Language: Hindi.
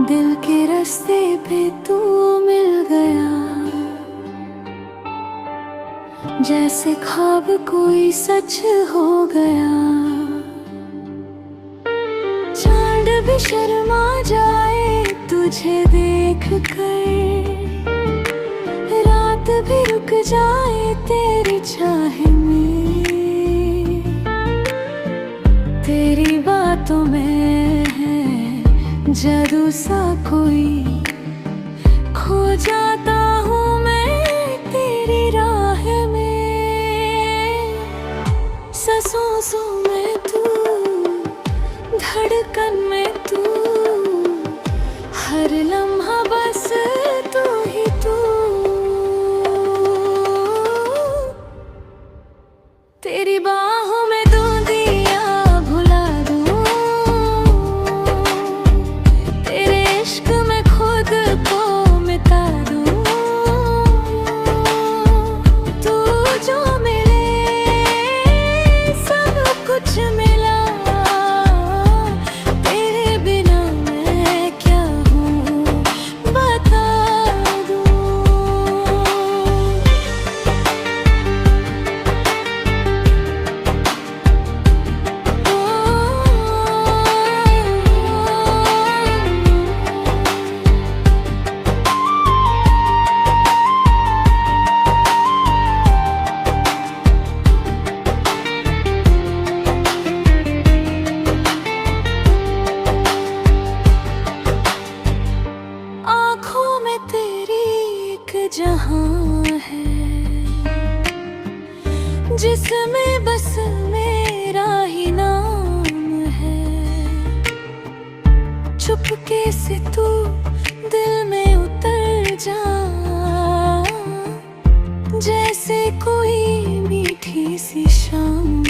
दिल के रास्ते पे तू मिल गया, जैसे ख्वाब कोई सच हो गया। चांद भी शर्मा जाए तुझे देख कर, रात भी रुक जाए तेरी चाह में। तेरी बातों में है जादू सा कोई, खो जाता हूँ मैं तेरी राह में। सांसों में तू, धड़कन में तू, हर लम्हा बस तू ही तू। तेरी बाहों में दूधिया भुला दूं, तेरे इश्क में खुद को मिटा दूं। तू जो मिले सब कुछ मिला, तेरे बिना मैं क्या हूँ बता दूं। आँखों में तेरी एक जहां है, जिसमें बस मेरा ही नाम है। चुपके से तू दिल में उतर जा, जैसे कोई मीठी सी शाम।